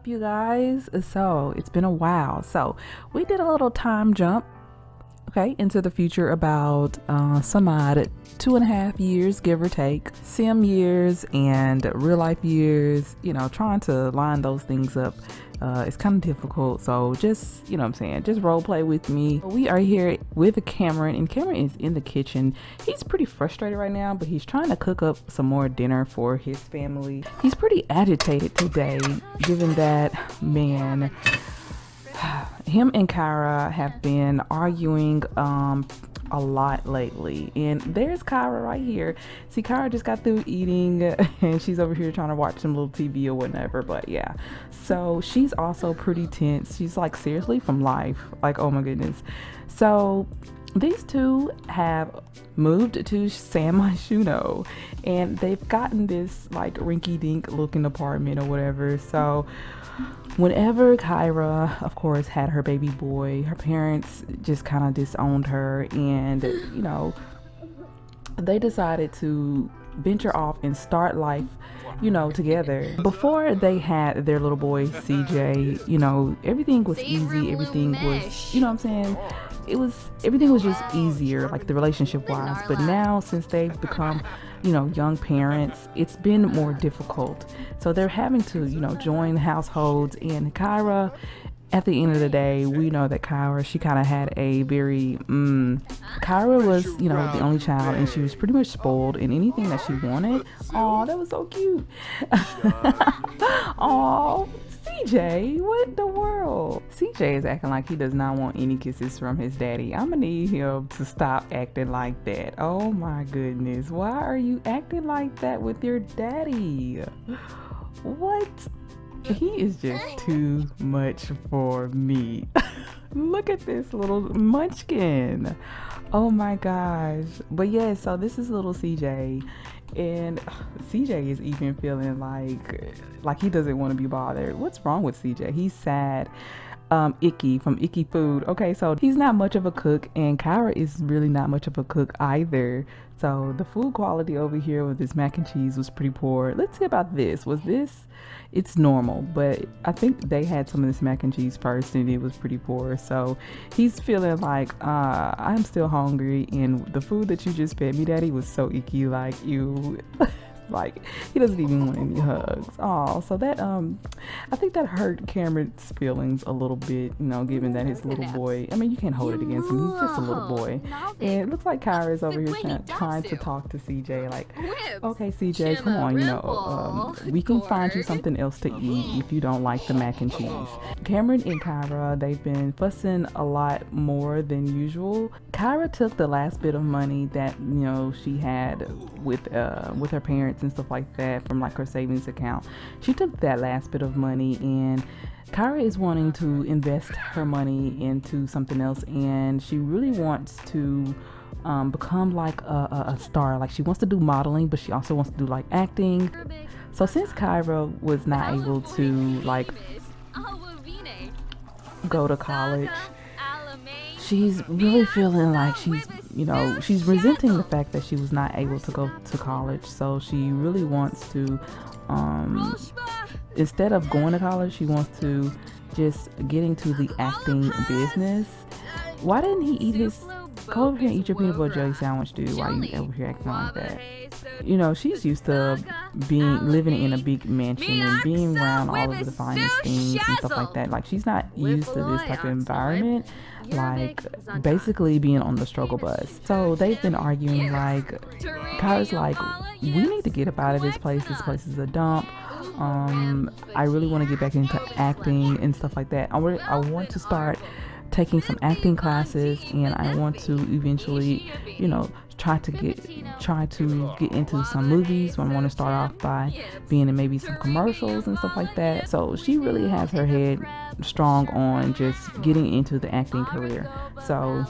up, you guys? So it's been a while. So we did a little time jump, okay, into the future about some odd 2.5 years, give or take, sim years and real life years. You know, trying to line those things up. It's kind of difficult, so just, you know what I'm saying, just role play with me. We are here with Camron, and Camron is in the kitchen. He's pretty frustrated right now, but he's trying to cook up some more dinner for his family. He's pretty agitated today, given that, man, him and Kyra have been arguing a lot lately. And there's Kyra right here. See, Kyra just got through eating and she's over here trying to watch some little TV or whatever. But yeah, so she's also pretty tense. She's like seriously from life, like, oh my goodness. So these two have moved to San Myshuno and they've gotten this like rinky-dink looking apartment or whatever. So whenever Kyra, of course, had her baby boy, her parents just kind of disowned her, and you know, they decided to venture off and start life, you know, together. Before they had their little boy CJ, you know, everything was easy, everything was, you know what I'm saying, everything was just easier, like the relationship wise. But now, since they've become, you know, young parents, it's been more difficult. So they're having to, you know, join households. And Kyra, at the end of the day, we know that Kyra, she kind of had a very, Kyra was, you know, the only child, and she was pretty much spoiled in anything that she wanted. Oh, that was so cute. Oh, CJ, what the world? CJ is acting like he does not want any kisses from his daddy. I'm gonna need him to stop acting like that. Oh my goodness. Why are you acting like that with your daddy? What? He is just too much for me. Look at this little munchkin. Oh my gosh. But yeah, so this is little CJ, and CJ is even feeling like he doesn't want to be bothered. What's wrong with CJ? He's sad. Icky from Icky Food. Okay, so he's not much of a cook, and Kyra is really not much of a cook either. So the food quality over here with this mac and cheese was pretty poor. Let's see about this. It's normal, but I think they had some of this mac and cheese first and it was pretty poor. So he's feeling like, I'm still hungry, and the food that you just fed me, daddy, was so icky, like, you. Like, he doesn't even want any hugs. Oh, so that I think that hurt Cameron's feelings a little bit, you know, given that his little boy, I mean, you can't hold it against him, he's just a little boy. And it looks like Kyra is over here trying to talk to CJ, like, okay, CJ, come on, you know, we can find you something else to eat if you don't like the mac and cheese. Camron and Kyra, they've been fussing a lot more than usual. Kyra took the last bit of money that, you know, she had with her parents and stuff like that from like her savings account. She took that last bit of money, and Kyra is wanting to invest her money into something else, and she really wants to become like a star. Like, she wants to do modeling, but she also wants to do like acting. So since Kyra was not able to like go to college, she's really feeling like she's resenting the fact that she was not able to go to college. So she really wants to, instead of going to college, she wants to just get into the acting business. Why didn't he eat his, go over here and eat your peanut butter jelly sandwich, dude, while you over here acting like that? You know, she's used to living in a big mansion and being around all of the finest things and stuff like that. Like, she's not used to this type of environment, like basically being on the struggle bus. So they've been arguing, like, Kyra's like, we need to get up out of this place. This place is a dump. I really want to get back into acting and stuff like that. I want to start taking some acting classes, and I want to eventually, you know, try to get into some movies. I want to start off by being in maybe some commercials and stuff like that. So she really has her head strong on just getting into the acting career. So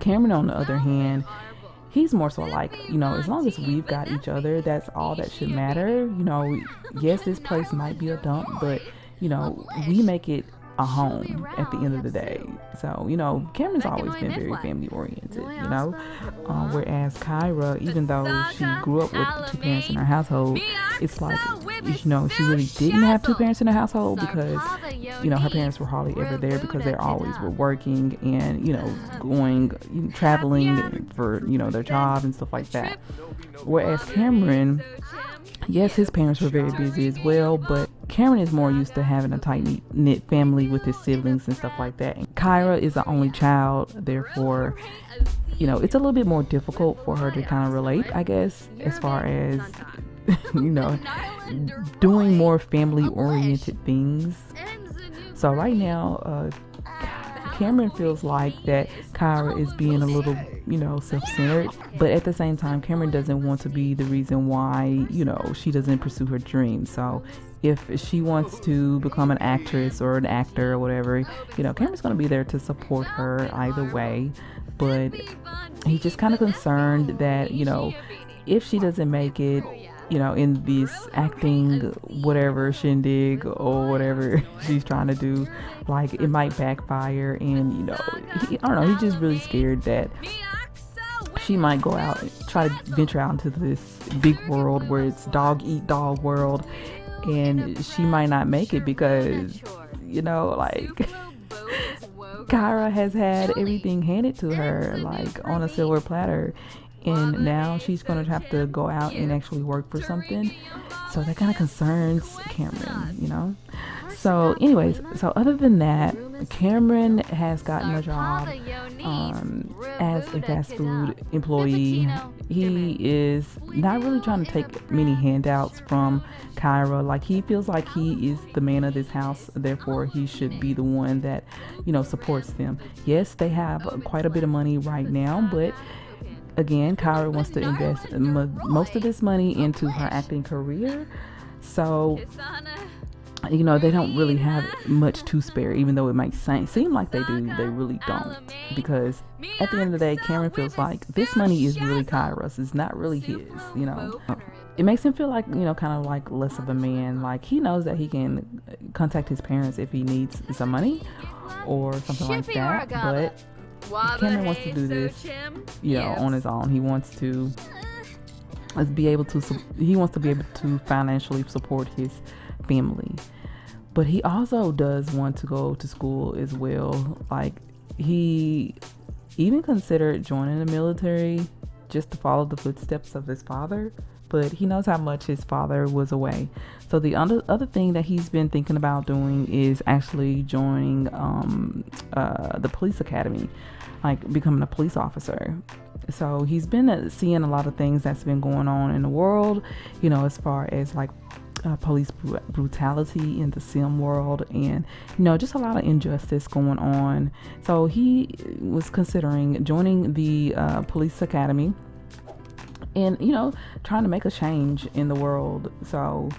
Camron, on the other hand, he's more so like, you know, as long as we've got each other, that's all that should matter. You know, yes, this place might be a dump, but, you know, we make it a home at the end of the day. So, you know, Cameron's always been very family oriented, you know, whereas Kyra, even though she grew up with two parents in her household, it's like, you know, she really didn't have two parents in her household because, you know, her parents were hardly ever there because they always were working and, you know, going, traveling for, you know, their job and stuff like that. Whereas Camron, yes, his parents were very busy as well, but Camron is more used to having a tight-knit family with his siblings and stuff like that. And Kyra is the only child, therefore, you know, it's a little bit more difficult for her to kind of relate, I guess, as far as, you know, doing more family-oriented things. So right now, Camron feels like that Kyra is being a little, you know, self-centered, but at the same time, Camron doesn't want to be the reason why, you know, she doesn't pursue her dreams. So if she wants to become an actress or an actor or whatever, you know, Camron's going to be there to support her either way. But he's just kind of concerned that, you know, if she doesn't make it, you know, in this acting whatever shindig or whatever she's trying to do, like it might backfire. And, you know, I don't know, he's just really scared that she might go out and try to venture out into this big world where it's dog eat dog world, and she might not make it because, you know, like Kyra has had everything handed to her like on a silver platter, and now she's going to have to go out and actually work for something. So that kind of concerns Camron, you know. So anyways, so other than that, Camron has gotten a job as a fast food employee. He is not really trying to take many handouts from Kyra. Like, he feels like he is the man of this house, therefore he should be the one that, you know, supports them. Yes, they have quite a bit of money right now, but again, Kyra wants to invest most of this money into her acting career. So, you know, they don't really have much to spare, even though it might seem like they do. They really don't, because at the end of the day, Camron feels like this money is really Kyra's. It's not really his, you know. It makes him feel like, you know, kind of like less of a man. Like, he knows that he can contact his parents if he needs some money or something like that, but Camron wants to do this, you know, on his own. He wants to be able to financially support his family. But he also does want to go to school as well. Like, he even considered joining the military just to follow the footsteps of his father, but he knows how much his father was away. So the other thing that he's been thinking about doing is actually joining the police academy, like becoming a police officer. So he's been seeing a lot of things that's been going on in the world, you know, as far as like police brutality in the sim world, and, you know, just a lot of injustice going on. So he was considering joining the police academy and, you know, trying to make a change in the world. So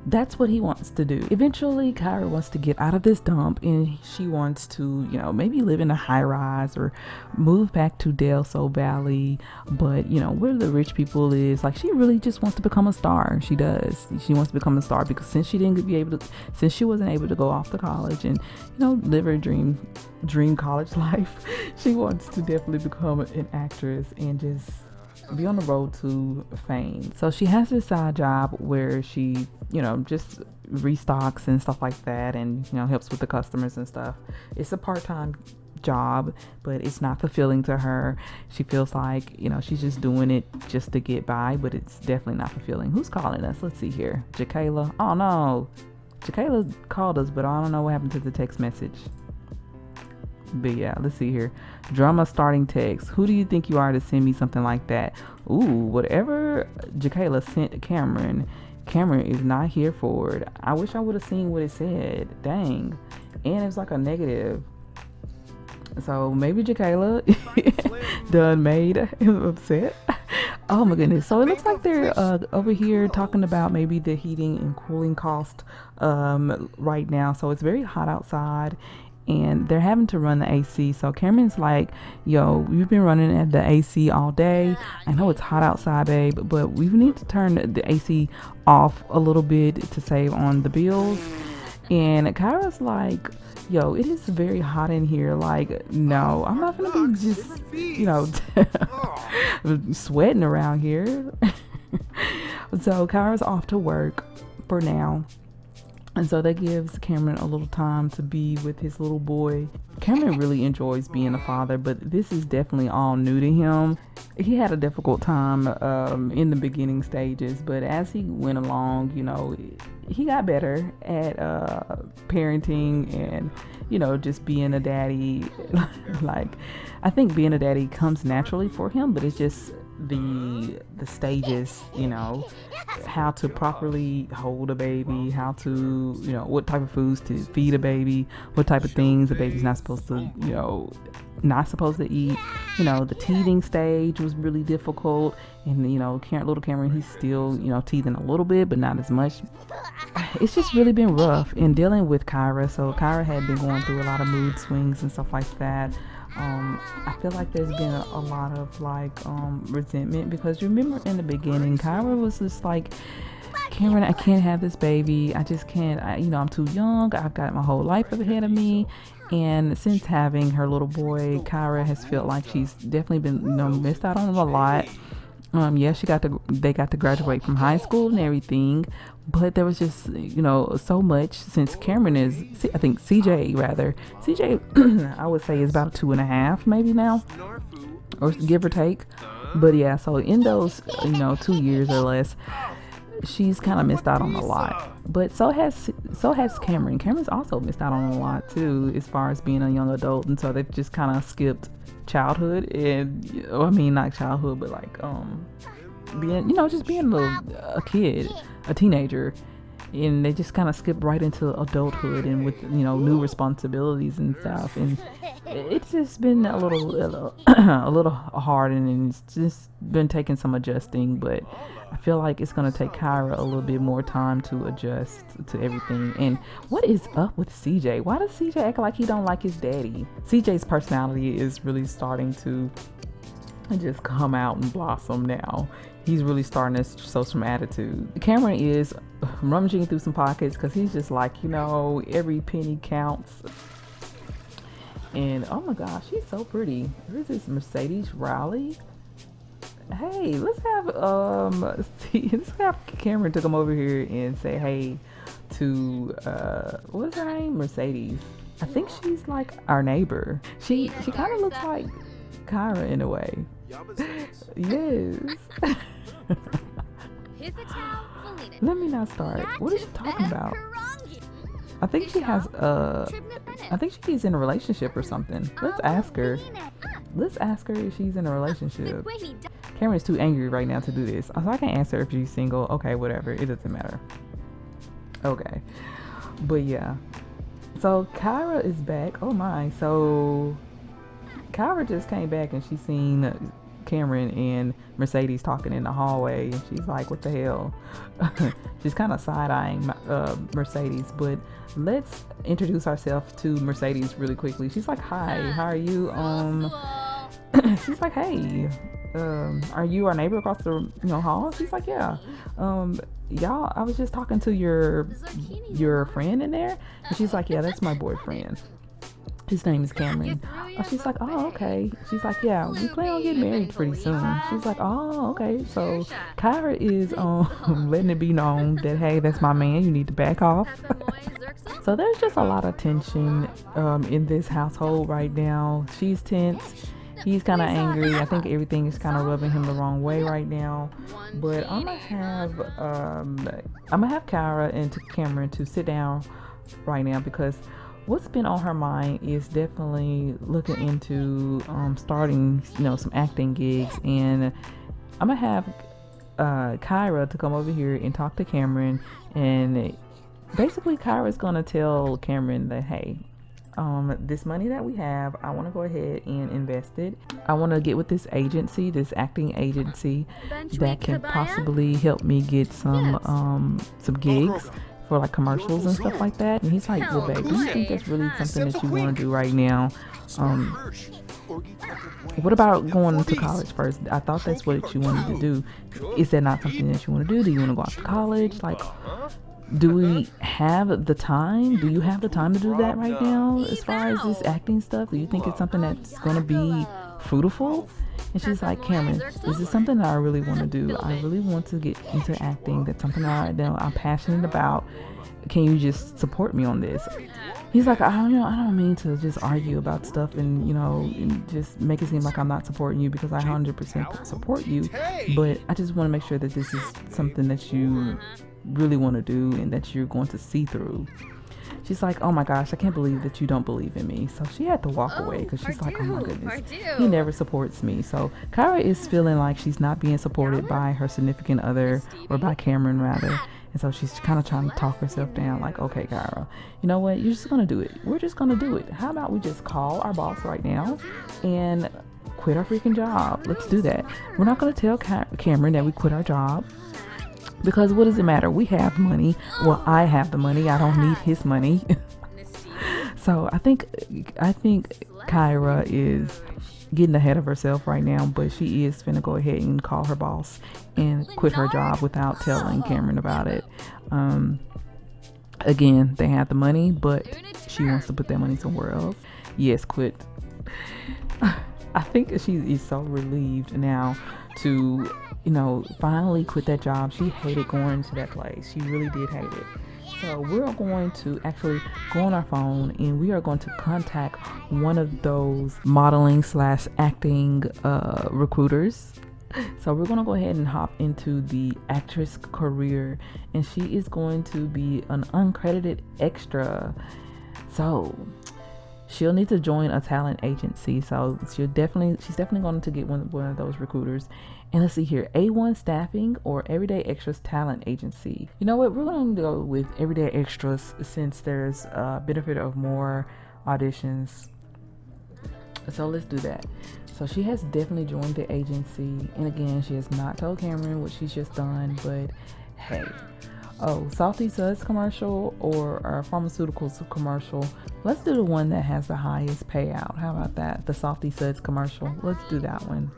that's what he wants to do. Eventually, Kyra wants to get out of this dump, and she wants to, you know, maybe live in a high rise or move back to Del Sol Valley. But, you know, where the rich people is, like, she really just wants to become a star. She does. She wants to become a star because since she wasn't able to go off to college and, you know, live her dream college life, she wants to definitely become an actress and just be on the road to fame. So she has this side job where she, you know, just restocks and stuff like that, and, you know, helps with the customers and stuff. It's a part-time job, but it's not fulfilling to her. She feels like, you know, she's just doing it just to get by, but it's definitely not fulfilling. Who's calling us? Let's see here. Jakayla. Oh no, Jakayla called us, but I don't know what happened to the text message. But yeah, let's see here. Drama starting text. Who do you think you are to send me something like that? Ooh, whatever Jakayla sent Camron is not here for it. I wish I would have seen what it said. Dang. And it's like a negative. So maybe Jakayla done made him upset. Oh my goodness. So it looks like they're over here talking about maybe the heating and cooling cost right now. So it's very hot outside, and they're having to run the AC. So Cameron's like, yo, we've been running at the AC all day. I know it's hot outside, babe, but we need to turn the AC off a little bit to save on the bills. And Kyra's like, yo, it is very hot in here. Like, no, I'm not gonna be just, you know, sweating around here. So Kyra's off to work for now. And so that gives Camron a little time to be with his little boy. Camron really enjoys being a father, but this is definitely all new to him. He had a difficult time in the beginning stages, but as he went along, you know, he got better at parenting and, you know, just being a daddy. Like, I think being a daddy comes naturally for him, but it's just the stages, you know, how to properly hold a baby, how to, you know, what type of foods to feed a baby, what type of things the baby's not supposed to, you know, not supposed to eat. You know, the teething stage was really difficult, and, you know, little Camron, he's still, you know, teething a little bit, but not as much. It's just really been rough in dealing with Kyra. So Kyra had been going through a lot of mood swings and stuff like that. I feel like there's been a lot of like resentment, because remember in the beginning, Kyra was just like, Camron, I can't have this baby. I just can't. You know, I'm too young. I've got my whole life ahead of me. And since having her little boy, Kyra has felt like she's definitely been, you know, missed out on him a lot. Yeah, they got to graduate from high school and everything, but there was just, you know, so much since Camron is, I think CJ, I would say is about 2.5 maybe now, or give or take. But yeah, so in those, you know, 2 years or less, she's kind of missed out on a lot. But so has Camron. Cameron's also missed out on a lot too, as far as being a young adult, and so they've just kind of skipped childhood. And I mean, not childhood, but like being, you know, just being a kid, a teenager, and they just kind of skip right into adulthood and with, you know, new responsibilities and stuff. And it's just been a little hard, and it's just been taking some adjusting. But I feel like it's gonna take Kyra a little bit more time to adjust to everything. And what is up with CJ? Why does CJ act like he don't like his daddy? CJ's personality is really starting to just come out and blossom now. He's really starting to show some attitude. Camron is rummaging through some pockets, because he's just like, you know, every penny counts. And oh my gosh, she's so pretty. Who is this? Mercedes Rowley? Hey, let's have Camron to come over here and say hey to what's her name? Mercedes. I think she's like our neighbor. She kind of looks like Kyra in a way. Yes. Let me not start. What is she talking about? I think she has I think she's in a relationship or something. Let's ask her. Let's ask her if she's in a relationship. Cameron's too angry right now to do this, so I can't answer if she's single. Okay, whatever. It doesn't matter. Okay. But yeah. So Kyra is back. Oh my. So Kyra just came back and she's seen Camron and Mercedes talking in the hallway, and she's like, what the hell? She's kind of side-eyeing Mercedes. But let's introduce ourselves to Mercedes really quickly. She's like, hi, how are you? She's like, hey, are you our neighbor across the hall? She's like, yeah. Y'all, I was just talking to your friend in there, and she's like, yeah, that's my boyfriend. His name is Camron. She's like, oh, okay. She's like, yeah, we plan on getting married pretty soon. She's like, oh, okay. So Kyra is letting it be known that, hey, that's my man. You need to back off. So there's just a lot of tension in this household right now. She's tense. He's kind of angry. I think everything is kind of rubbing him the wrong way right now. But I'm gonna have Kyra and Camron to sit down right now, because what's been on her mind is definitely looking into starting, some acting gigs. And I'm gonna have Kyra to come over here and talk to Camron, and basically Kyra's gonna tell Camron that, hey, this money that we have, I want to go ahead and invest it. I want to get with this agency, this acting agency, that can possibly help me get some gigs for like commercials and stuff like that. And he's like, well, babe, do you think that's really something that you want to do right now? What about going to college first? I thought that's what you wanted to do. Is that not something that you want to do? Do you want to go off to college? Like, do we have the time? Do you have the time to do that right now? As far as this acting stuff, do you think it's something that's going to be fruitful? And she's like, Cameron, is this something that I really want to do? I really want to get into acting. That's something that I'm passionate about. Can you just support me on this? He's like, I don't mean to just argue about stuff and, and just make it seem like I'm not supporting you, because I 100% support you. But I just want to make sure that this is something that you really want to do and that you're going to see through. She's like, oh my gosh, I can't believe that you don't believe in me. So she had to walk away because she's like, oh my goodness, he never supports me. So Kyra is feeling like she's not being supported by her significant other, or by Camron rather. And so she's kind of trying to talk herself down, like, okay, Kyra, you know what? You're just going to do it. We're just going to do it. How about we just call our boss right now and quit our freaking job? Let's do that. We're not going to tell Camron that we quit our job, because what does it matter? We have money. Well, I have the money. I don't need his money. So I think Kyra is getting ahead of herself right now, but she is finna go ahead and call her boss and quit her job without telling Camron about it. Again, they have the money, but she wants to put that money somewhere else. Yes, quit. I think she is so relieved now to, finally quit that job. She hated going to that place. She really did hate it. So we're going to actually go on our phone and we are going to contact one of those modeling / acting recruiters. So we're going to go ahead and hop into the actress career, and she is going to be an uncredited extra. So she'll need to join a talent agency. So she's definitely going to get one of those recruiters. And let's see here, A1 Staffing or Everyday Extras Talent Agency. You know what? We're going to go with Everyday Extras since there's a benefit of more auditions. So let's do that. So she has definitely joined the agency. And again, she has not told Camron what she's just done. But hey, Salty Suds commercial or a pharmaceuticals commercial. Let's do the one that has the highest payout. How about that? The Salty Suds commercial. Let's do that one.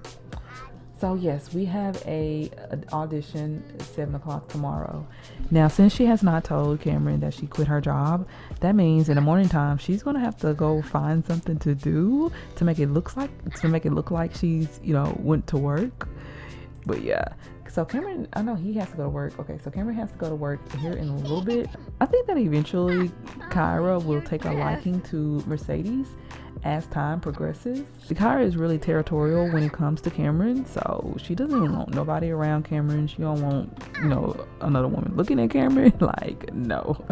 So yes, we have an audition at 7 o'clock tomorrow. Now, since she has not told Camron that she quit her job, that means in the morning time she's gonna have to go find something to do to make it look like she's went to work. But yeah, so Camron, I know he has to go to work. Okay, so Camron has to go to work here in a little bit. I think that eventually Kyra will take a liking to Mercedes as time progresses. Kyra is really territorial when it comes to Camron, so she doesn't even want nobody around Camron. She don't want, another woman looking at Camron. Like, no.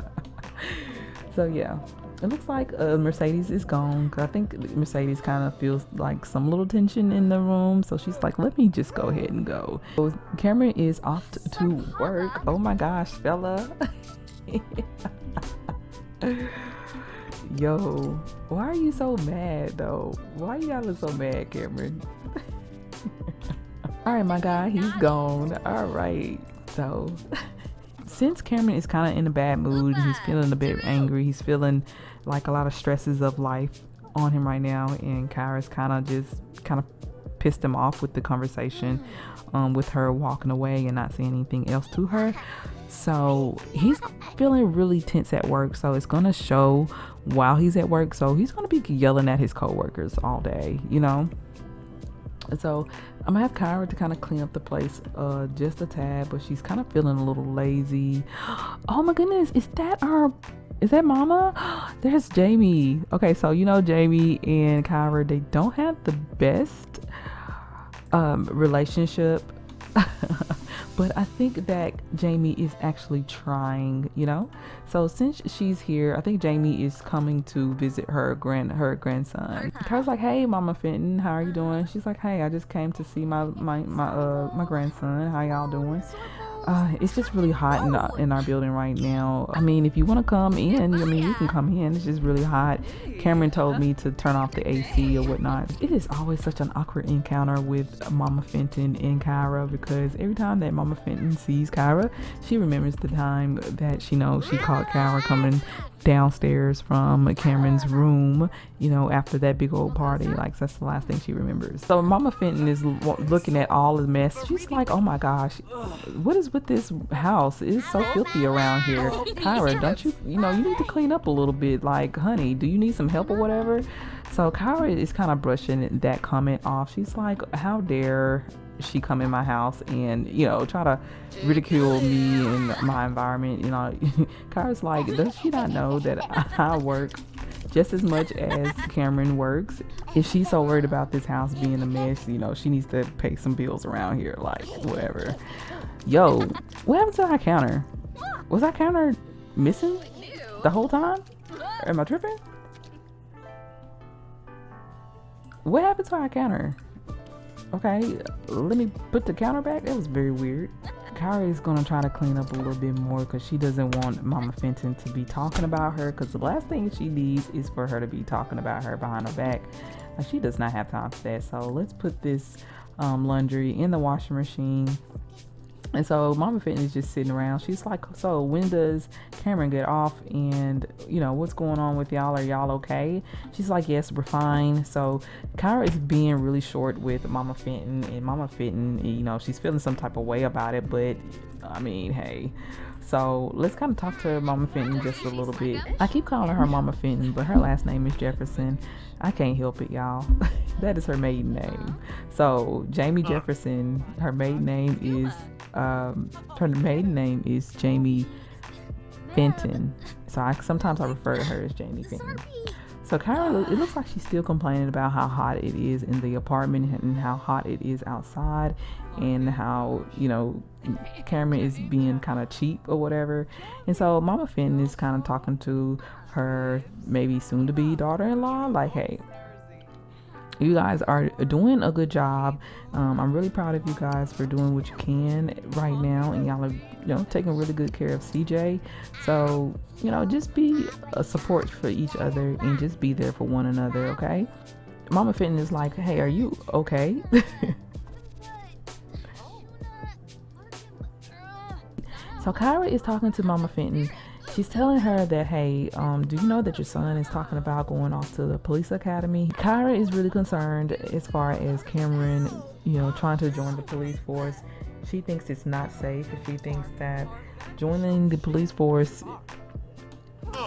So yeah, it looks like Mercedes is gone. I think Mercedes kind of feels like some little tension in the room, so she's like, let me just go ahead and go. So Camron is off to work. Oh my gosh, fella. Yo, why are you so mad though? Why you gotta look so mad, Camron? All right, my guy, he's gone. All right, so since Camron is kind of in a bad mood, he's feeling a bit angry, he's feeling like a lot of stresses of life on him right now, and Kyra's kind of pissed him off with the conversation, with her walking away and not saying anything else to her. So he's feeling really tense at work, so it's gonna show while he's at work. So he's gonna be yelling at his coworkers all day, So I'm gonna have Kyra to kind of clean up the place just a tad, but she's kind of feeling a little lazy. Oh my goodness, is that Mama? There's Jamie. Okay, so Jamie and Kyra, they don't have the best relationship. But I think that Jamie is actually trying, So since she's here, I think Jamie is coming to visit her grandson. Kyra's like, hey, Mama Fenton, how are you doing? She's like, hey, I just came to see my grandson. How y'all doing? It's just really hot in our building right now. I mean, if you want to come in, you can come in. It's just really hot. Camron told me to turn off the AC or whatnot. It is always such an awkward encounter with Mama Fenton and Kyra, because every time that Mama Fenton sees Kyra, she remembers the time that she caught Kyra coming downstairs from Cameron's room, you know, after that big old party. Like, that's the last thing she remembers. So Mama Fenton is looking at all the mess. She's like, oh my gosh, what is with this house? It's so filthy around here. Kyra, don't you, you know, you need to clean up a little bit. Like, honey, do you need some help or whatever? So Kyra is kind of brushing that comment off. She's like, how dare she come in my house and, you know, try to ridicule me and my environment. You know, Kyra's like, does she not know that I work just as much as Camron works? If she's so worried about this house being a mess, you know, she needs to pay some bills around here, like, whatever. Yo, what happened to our counter? Was our counter missing the whole time? Am I tripping? What happened to our counter? Okay, let me put the counter back. That was very weird. Kyra is gonna try to clean up a little bit more because she doesn't want Mama Fenton to be talking about her, because the last thing she needs is for her to be talking about her behind her back. She does not have time for that. So let's put this laundry in the washing machine. And so Mama Fenton is just sitting around. She's like, so when does Camron get off? And, you know, what's going on with y'all? Are y'all okay? She's like, yes, we're fine. So Kyra is being really short with Mama Fenton. And Mama Fenton, you know, she's feeling some type of way about it. But, I mean, hey. So let's kind of talk to Mama Fenton just a little bit. I keep calling her Mama Fenton, but her last name is Jefferson. I can't help it, y'all. That is her maiden name. So Jamie Jefferson, her maiden name is Jamie Fenton. So sometimes I refer to her as Jamie Fenton. So Kyra, it looks like she's still complaining about how hot it is in the apartment and how hot it is outside, and how, you know, Camron is being kind of cheap or whatever. And so Mama Fenton is kind of talking to her maybe soon to be daughter-in-law, like, hey, you guys are doing a good job. I'm really proud of you guys for doing what you can right now, and y'all are, you know, taking really good care of CJ. So, you know, just be a support for each other and just be there for one another, okay? Mama Fenton is like, hey, are you okay? So Kyra is talking to Mama Fenton. She's telling her that, hey, do you know that your son is talking about going off to the police academy? Kyra is really concerned as far as Camron, you know, trying to join the police force. She thinks it's not safe. She thinks that joining the police force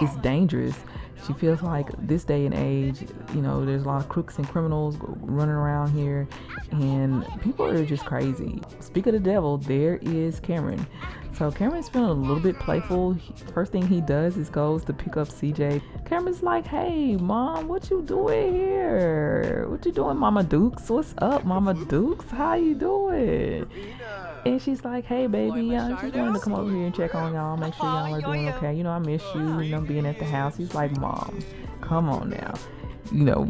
is dangerous. She feels like this day and age, you know, there's a lot of crooks and criminals running around here, and people are just crazy. Speak of the devil, there is Camron. So Cameron's feeling a little bit playful. First thing he does is goes to pick up CJ. Cameron's like, hey, Mom, what you doing here? What you doing, Mama Dukes? What's up, Mama Dukes? How you doing? And she's like, hey, baby, I just wanted to come over here and check on y'all, make sure y'all are doing okay. You know, I miss you, you know, being at the house. He's like, Mom, come on now. You know,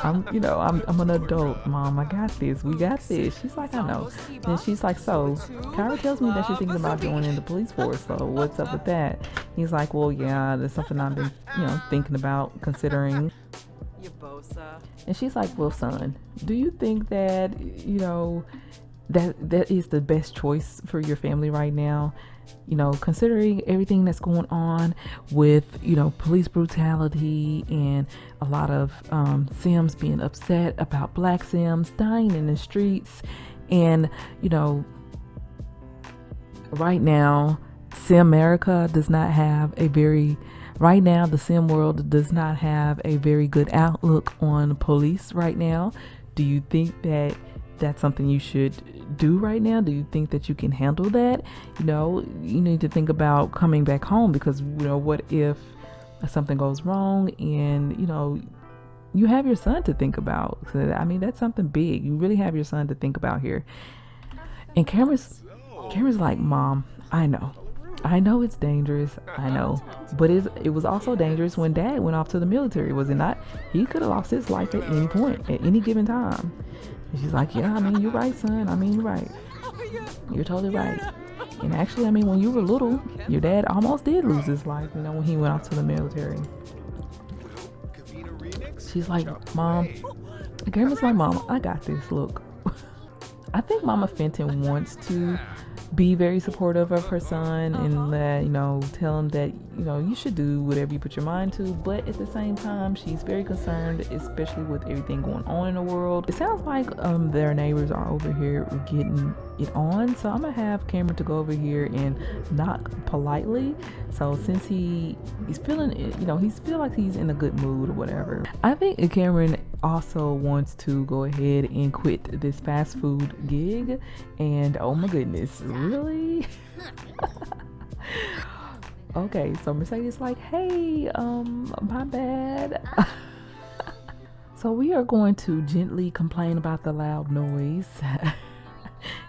I'm an adult, Mom. I got this. We got this. She's like, I know. And she's like, so Kyra tells me that she's thinking about joining the police force. So what's up with that? He's like, well, yeah, there's something I've been, you know, thinking about, considering. And she's like, well, son, do you think that, you know, that is the best choice for your family right now? You know, considering everything that's going on with, you know, police brutality and a lot of Sims being upset about black Sims dying in the streets. And, you know, right now, Simerica does not have a very, right now, the Sim world does not have a very good outlook on police right now. Do you think that that's something you should do right now? Do you think that you can handle that? You know, you need to think about coming back home, because, you know, what if something goes wrong and, you know, you have your son to think about. I mean, that's something big. You really have your son to think about here. And Cameron's like, Mom, I know it's dangerous, I know, but it was also dangerous when Dad went off to the military, was it not? He could have lost his life at any point, at any given time. And she's like, yeah, I mean, you're right, son. I mean, you're right. You're totally right. And actually, I mean, when you were little, your dad almost did lose his life, you know, when he went off to the military. She's like, Mom, Cameron's like, Mom, I got this, look. I think Mama Fenton wants to be very supportive of her son and let, tell him that, you should do whatever you put your mind to. But at the same time, she's very concerned, especially with everything going on in the world. It sounds like their neighbors are over here getting it on. So I'm gonna have Camron to go over here and knock politely. So since he's feeling it, he's feel like he's in a good mood or whatever. I think Camron also wants to go ahead and quit this fast food gig. And oh my goodness, really? Okay, so Mercedes like, hey, my bad. So we are going to gently complain about the loud noise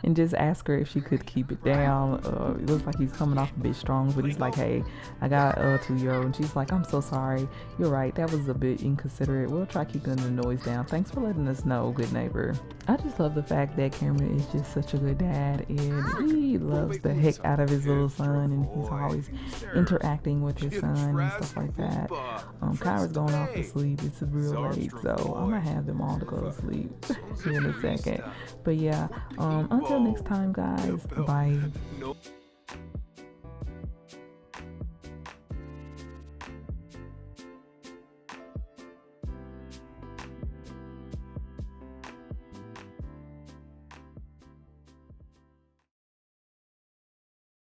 and just ask her if she could keep it down. It looks like he's coming off a bit strong, but he's like, hey, I got a 2-year-old. And she's like, I'm so sorry. You're right. That was a bit inconsiderate. We'll try keeping the noise down. Thanks for letting us know, good neighbor. I just love the fact that Camron is just such a good dad, and he loves the heck out of his little son, and he's always interacting with his son and stuff like that. Kyra's going off to sleep. It's real late, so I'm gonna have them all to go to sleep here in a second. But yeah, until next time, guys, bye.